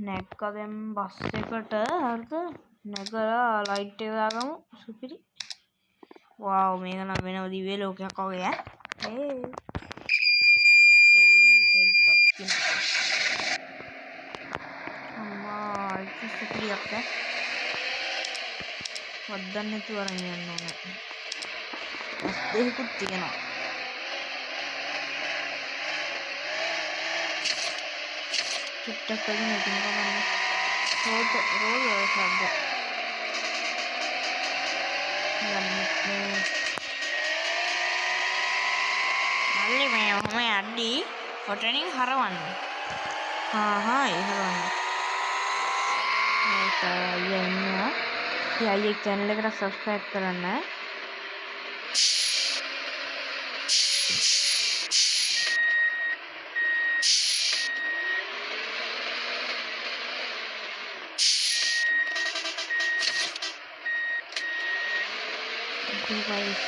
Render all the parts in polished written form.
නැග්ග දැන් බස් එකට හරිද නැගලා ලයිට් එක දාගමු සුපිරි වාව් මේක නම් වෙනම දිව්‍ය ලෝකයක් වගේ ඈ තෙල් ටිකක් තියෙනවා අම්මා ඒක සුපිරියක් ඈ වද්දන්න නැතුව අරන් යන්න ඕනේ බස් දෙකකුත් තියෙනවා චුට්ටක් වගේ නැතිව ගමන් රෝද ශබ්ද මල්ලි මේ ඔහම යද්දි ඔතනින් හරවන්න ඒ හරවන්න මේක අයියා ඉන්නවා අයියේ channel එකට subscribe කරන්න guys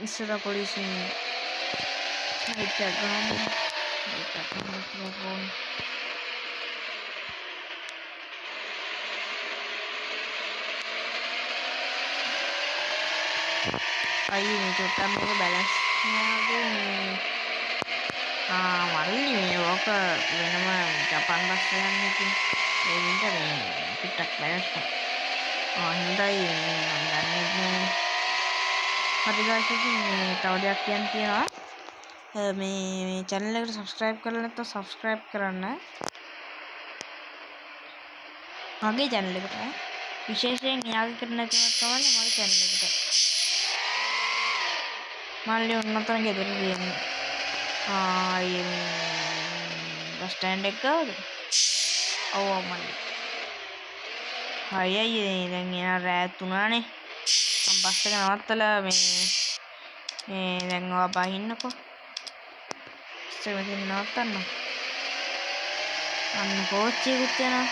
ඉස්සර පොලිසිය ලයිට් එක ගන්න අයියේ මේ චොට්ටම් එක බැලන්ස් මල්ලි මේ ඕක වෙනම ජපාන් බස් එකක් නෙකින් ඒ වින්ට මේ චුට්ටක් බැලන්ස් හොඳයි මම දන්නේ හරි guys මේ තව දෙයක් කියන්න තියෙනවා මේ channel එකට subscribe කරලා නැත්නම් subscribe කරන්න මගේ channel එකට විශේෂයෙන් එයාගේ කරන්න නැතිවත් කවන්නේ මගේ channel එකට මල්ලි උන්නතන ගෙදර තියෙන්නේ බස් ස්ටෑන්ඩ් එක ගාවද ඔව් මල්ලි අයියේ දැන් එන රෑත් උනානේ මම බස් එක නවත්තලා මේ දැන් ඔයා බහින්නකෝ බස් එක මෙතන නවත්තන්න අන්න කෝච්චියකුත් යනවා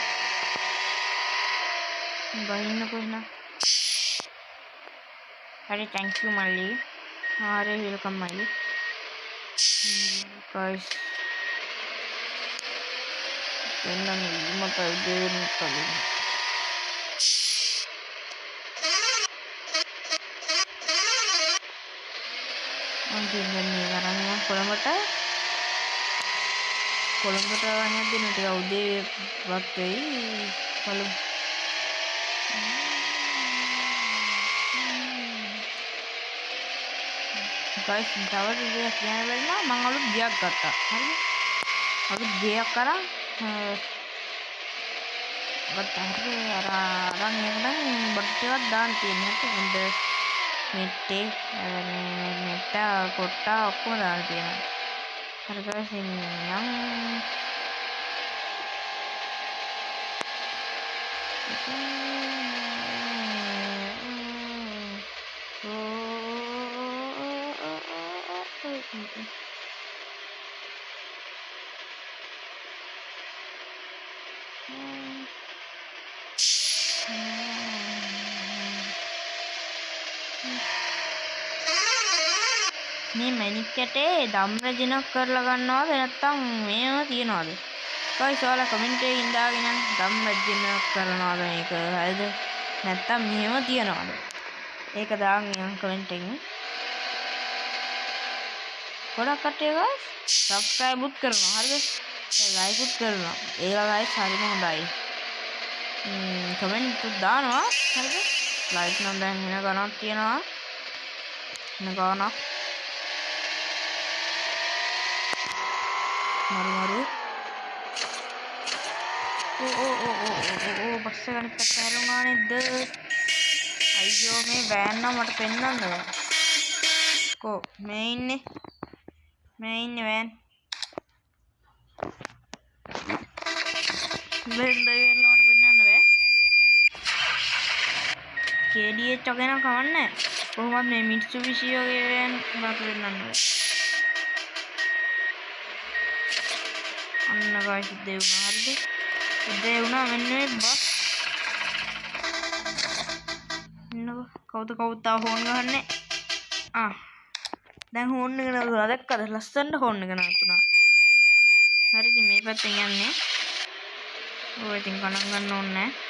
බහින්නකෝ එහෙනම් හරි thank you මල්ලි හරි welcome මල්ලි guys එන්නම් මට දෙන්න කලින් අන්තිමනේ කරන්නේ කොළඹට යන්න දෙන්න ටික උදේ වත් වෙයි බලමු guys තව දෙයක් කියන්න බැරිම මම අලුත් ගියක් ගත්තා හරිද අලුත් ගියක් අරන් අරන් එකට බඩට් එකක් දාන්න තියෙනවා හොඳ මෙට්ටේ මෙට්ට කොට්ටා ඔක්කොම දාන්න තියෙනවා හරි guys නම් මේ මැනික් කැටේ ධම්රජනක් කරලා ගන්නවද නැත්නම් මේව තියනවද? guys ඔයාලා කමෙන්ට් එකේ ඉඳාගෙන ධම්රජනක් කරනවද මේක හරිද? නැත්නම් මේව තියනවද? ඒක දාන්න කමෙන්ට් එකෙන්. ගොඩක් කට්ටිය guys subscribe උත් කරනවා හරිද? like උත් කරනවා. ඒක guys හරිම හොඳයි. කමෙන්ට් උත් දානවා හරිද? like නම් දැන් වෙන ගණක් තියනවා. වෙන ගණක් maru බස් එක අනිත් පැත්ත හැරුණා නේද අයියෝ මේ වෑන් නම් මට පෙන්නන්න බෑ කො මේ ඉන්නේ වෑන් මට පෙන්නන්න බෑ KDH වගේ නම් කවන්නේ කොහොමද මේ Mitsubishi වගේ වෑන් මට පෙන්නන්න බෑ අන්න guys උදේ වුණා හරිද උදේ වුණා මෙන්න මේ බස් කවුද තාම ෆෝන් ගහන්නේ දැන් හෝන් එක නවතුනා. දැක්කද? ලස්සනට හෝන් එක නවතුනා. හරි ඉතින් මේ පැත්තෙන් යන්නේ. ඔය ඉතින් ගණන් ගන්න ඕනේ නැහැ.